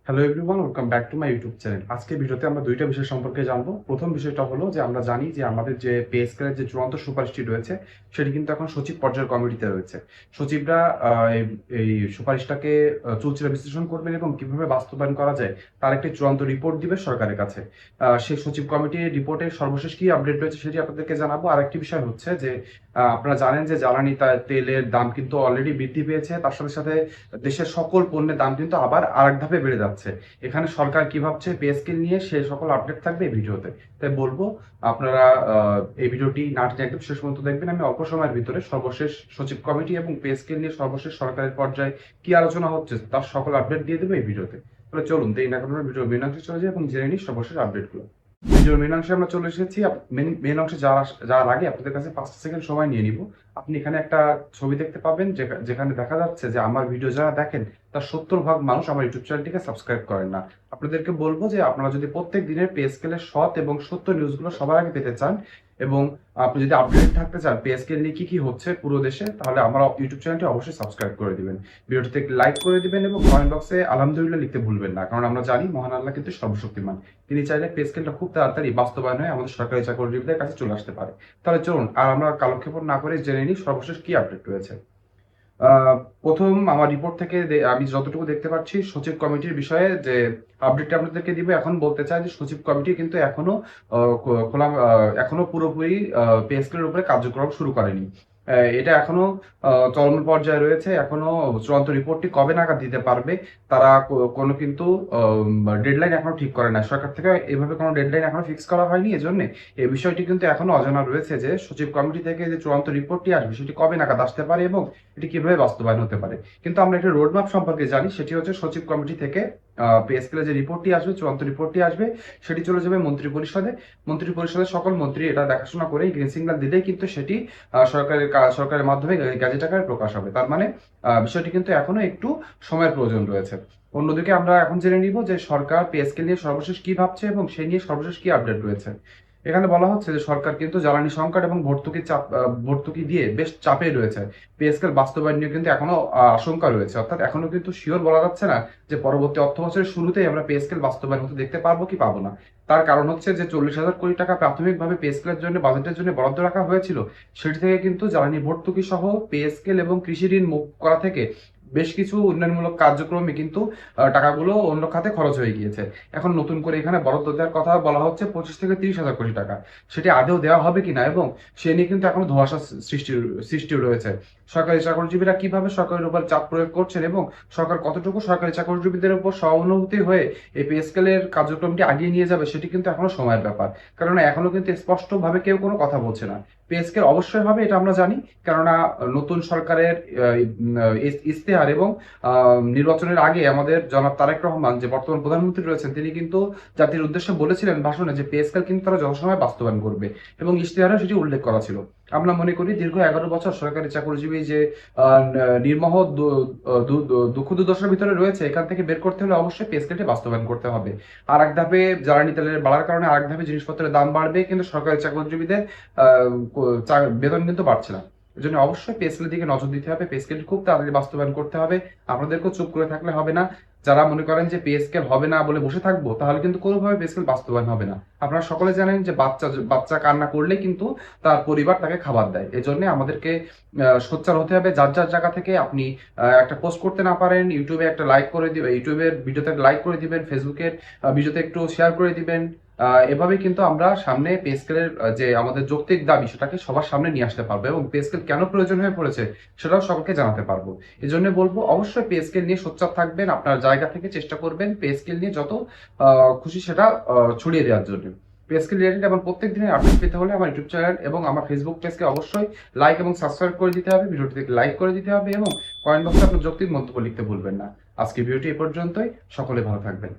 Hello everyone, welcome back to my YouTube channel. আজকে ভিডিওতে আমরা দুইটা বিষয় সম্পর্কে জানবো। প্রথম বিষয়টা হলো যে আমরা জানি যে আমাদের যে পে স্কেলের যে চূড়ান্ত সুপারিশটি রয়েছে সেটি কিন্তু এখন সচিব পর্যায়ের কমিটিতে রয়েছে। সচিবরা এই সুপারিশটাকে চুলচেরা বিশ্লেষণ করবেন এবং কিভাবে বাস্তবায়ন করা যায় তার একটি চূড়ান্ত রিপোর্ট দিবে সরকারের কাছে। সেই সচিব কমিটির রিপোর্টের সর্বশেষ কি আপডেট রয়েছে সেটি আপনাদেরকে জানাবো। আর একটি বিষয় হচ্ছে যে আপনারা জানেন যে জ্বালানি তেলের দাম কিন্তু অলরেডি বৃদ্ধি পেয়েছে, তার সাথে সাথে দেশের সকল পণ্যের দাম কিন্তু আবার আরেক ধাপে বেড়ে যাচ্ছে। এখানে সরকার কি ভাবছে পে স্কেল নিয়ে সে সকল আপডেট থাকবে এই ভিডিওতে। তাই বলবো আপনারা এই ভিডিওটি না টেনে একদম শেষ পর্যন্ত দেখবেন। আমি অল্প সময়ের ভিতরে সর্বশেষ সচিব কমিটি এবং পে স্কেল নিয়ে সর্বশেষ সরকারের পর্যায়ে কি আলোচনা হচ্ছে তার সকল আপডেট দিয়ে দেবো এই ভিডিওতে। তাহলে চলুন দেরি না করে ভিডিও মেন অংশে চলে যাই এবং জেনে নিই সর্বশেষ আপডেটগুলো। ভিডিওর মেন অংশে আমরা চলে এসেছি। মেন অংশে যাওয়ার আগে আপনাদের কাছে 5 সেকেন্ড সময় নিয়ে নিব। আপনি এখানে একটা ছবি দেখতে পাবেন যেখানে দেখা যাচ্ছে যে আমার ভিডিও যারা দেখেন তার 70% মানুষ আমার ইউটিউব চ্যানেলটিকে সাবস্ক্রাইব করেন না। আপনাদেরকে বলবো যে আপনারা যদি প্রত্যেক দিনের পে স্কেলের সৎ এবং সত্য নিউজগুলো সবার আগে পেতে চান এবং আপনি যদি আপডেট থাকতে চান পে স্কেল নিয়ে কি কি হচ্ছে পুরো দেশে, তাহলে আমার ইউটিউব চ্যানেলটি অবশ্যই সাবস্ক্রাইব করে দিবেন। ভিডিওটিতে লাইক করে দিবেন এবং কমেন্ট বক্সে আলহামদুলিল্লাহ লিখতে ভুলবেন না, কারণ আমরা জানি মহান আল্লাহ কিন্তু সর্বশক্তিমান। তিনি চাইলে পে স্কেলটা খুব তাড়াতাড়ি বাস্তবায়ন হয়ে আমাদের সরকারি চাকরিজীবীদের কাছে চলে আসতে পারে। তাহলে চলুন আর আমরা কালক্ষেপণ না করে জেনে নিই সর্বশেষ কি আপডেট রয়েছে। আহ, প্রথম আমার রিপোর্ট থেকে আমি যতটুকু দেখতে পাচ্ছি সচিব কমিটির বিষয়ে যে আপডেটটা আপনাদেরকে দিব, এখন বলতে চাই যে সচিব কমিটি কিন্তু এখনো এখনো পুরোপুরি পে স্কেলের উপরে কার্যক্রম শুরু করেনি। এটা এখনো চলমান পর্যায়ে রয়েছে। এখনো চূড়ান্ত রিপোর্টটি কবে নাগাদ দিতে পারবে তারা কোনো কিন্তু ডেডলাইন এখনো ঠিক করে না। সরকার থেকে এভাবে কোনো ডেডলাইন এখনো ফিক্স করা হয়নি। এজন্য এই বিষয়টি কিন্তু এখনো অজানা রয়েছে যে সচিব কমিটি থেকে যে চূড়ান্ত রিপোর্টটি আসবে সেটি কবে নাগাদ আসতে পারে এবং এটি কিভাবে বাস্তবায়ন হতে পারে। কিন্তু আমরা একটা রোডম্যাপ সম্পর্কে জানি, সেটি হচ্ছে সচিব কমিটি থেকে পে স্কেলের যে রিপোর্টটি আসবে, চূড়ান্ত রিপোর্টটি আসবে, সেটি চলে যাবে মন্ত্রী পরিষদে। মন্ত্রী পরিষদের সকল মন্ত্রী এটা দেখাশোনা করে গ্রিন সিগন্যাল দিলেই কিন্তু সেটি সরকারের মাধ্যমে গ্যাজেট আকারে প্রকাশ হবে। তার মানে বিষয়টি কিন্তু এখনো একটু সময়ের প্রয়োজন রয়েছে। অন্যদিকে আমরা এখন জেনে নিব যে সরকার পে স্কেল নিয়ে সর্বশেষ কি ভাবছে এবং সেই নিয়ে সর্বশেষ কি আপডেট রয়েছে। এখানে বলা হচ্ছে যে সরকার কিন্তু জ্বালানি সংকট এবং ভর্তুকি দিয়ে বেশ চাপে রয়েছে। পে স্কেল বাস্তবায়ন নিয়ে কিন্তু এখনো আশঙ্কা রয়েছে, অর্থাৎ এখনো কিন্তু শিওর বলা যাচ্ছে না যে পরবর্তী অর্থ বছরের শুরুতেই আমরা পে স্কেল বাস্তবায়ন হতে দেখতে পারবো কি পাবো না। তার কারণ হচ্ছে যে 40,000 কোটি টাকা প্রাথমিকভাবে পে স্কেলের জন্য বাজেটের জন্য বরাদ্দ রাখা হয়েছিল, সেটি থেকে কিন্তু জ্বালানি ভর্তুকি সহ পে স্কেল এবং কৃষি ঋণ মুক্ত করা থেকে বেশ কিছু উন্নয়নমূলক কার্যক্রমে কিন্তু টাকাগুলো অন্য খাতে খরচ হয়ে গিয়েছে। এখন নতুন করে এখানে বরাদ্দ দেওয়ার কথা বলা হচ্ছে 25 থেকে 30 হাজার কোটি টাকা। সেটি আদৌ দেওয়া হবে কিনা এবং সে নিয়ে কিন্তু এখনো ধোঁয়াশা সৃষ্টি রয়েছে। সরকারি চাকরিজীবীরা কিভাবে সরকারের উপর চাপ প্রয়োগ করছেন এবং সরকার কতটুকু সরকারি চাকরিজীবীদের উপর সহানুভূতি হয়ে এই পে স্কেলের কার্যক্রমটি আগিয়ে নিয়ে যাবে সেটি কিন্তু এখনো সময়ের ব্যাপার। কারণ এখনো কিন্তু স্পষ্টভাবে কেউ কোনো কথা বলছে না। পে স্কেল অবশ্যই হবে এটা আমরা জানি, কেননা নতুন সরকারের ইশতেহার এবং নির্বাচনের আগে আমাদের জনাব তারেক রহমান যে বর্তমান প্রধানমন্ত্রী রয়েছেন তিনি কিন্তু জাতির উদ্দেশ্যে বলেছিলেন ভাষণে যে পে স্কেল কিন্তু তারা যথাসময়ে বাস্তবায়ন করবে এবং ইশতেহারে সেটি উল্লেখ করা ছিল। আমরা মনে করি দীর্ঘ 11 বছর সরকারি চাকরিজীবী যে নির্মহ দুঃখ দুর্দশার ভিতরে রয়েছে, এখান থেকে বের করতে হলে অবশ্যই পে স্কেলটি বাস্তবায়ন করতে হবে। আর এক ধাপে জ্বালানি তেলের বাড়ার কারণে আর এক ধাপে জিনিসপত্রের দাম বাড়বে, কিন্তু সরকারি চাকরিজীবীদের বেতন কিন্তু বাড়ছে না। এই জন্য অবশ্যই পে স্কেলের দিকে নজর দিতে হবে। পে স্কেলটি খুব তাড়াতাড়ি বাস্তবায়ন করতে হবে। আপনাদেরকেও চুপ করে থাকলে হবে না। যারা মনে করেন যে পে স্কেল হবে না বলে বসে থাকবো, তাহলে কিন্তু কোনোভাবে পে স্কেল বাস্তবায়ন হবে না। আপনারা সকলে জানেন যে বাচ্চা কান্না করলে কিন্তু তার পরিবার তাকে খাবার দেয়। এই জন্য আমাদেরকে সোচ্চার হতে হবে। যার যার জায়গা থেকে আপনি একটা পোস্ট করতে না পারেন, ইউটিউবে একটা লাইক করে দিবেন, ইউটিউবের ভিডিওতে লাইক করে দিবেন, ফেসবুকের ভিডিওতে একটু শেয়ার করে দিবেন। এভাবে কিন্তু আমরা সামনে পে স্কেলের যে আমাদের যৌক্তিক দাবি সেটাকে সবার সামনে নিয়ে আসতে পারবো এবং পে স্কেল কেন প্রয়োজন হয়ে পড়েছে সেটাও সকলকে জানাতে পারবো। এই জন্য বলবো অবশ্যই পে স্কেল নিয়ে সোচ্চার থাকবেন, আপনার জায়গা থেকে চেষ্টা করবেন পে স্কেল নিয়ে যত খুশি সেটা ছড়িয়ে দেওয়ার জন্য। পে স্কেল রিলেটেড এবং প্রত্যেক দিনের আপডেট পেতে হলে আমার ইউটিউব চ্যানেল এবং আমার ফেসবুক পেজকে অবশ্যই লাইক এবং সাবস্ক্রাইব করে দিতে হবে, ভিডিওটিতে লাইক করে দিতে হবে এবং কমেন্ট বক্সে আপনার যৌক্তিক মন্তব্য লিখতে ভুলবেন না। আজকে ভিডিওটি এ পর্যন্তই। সকলে ভালো থাকবেন।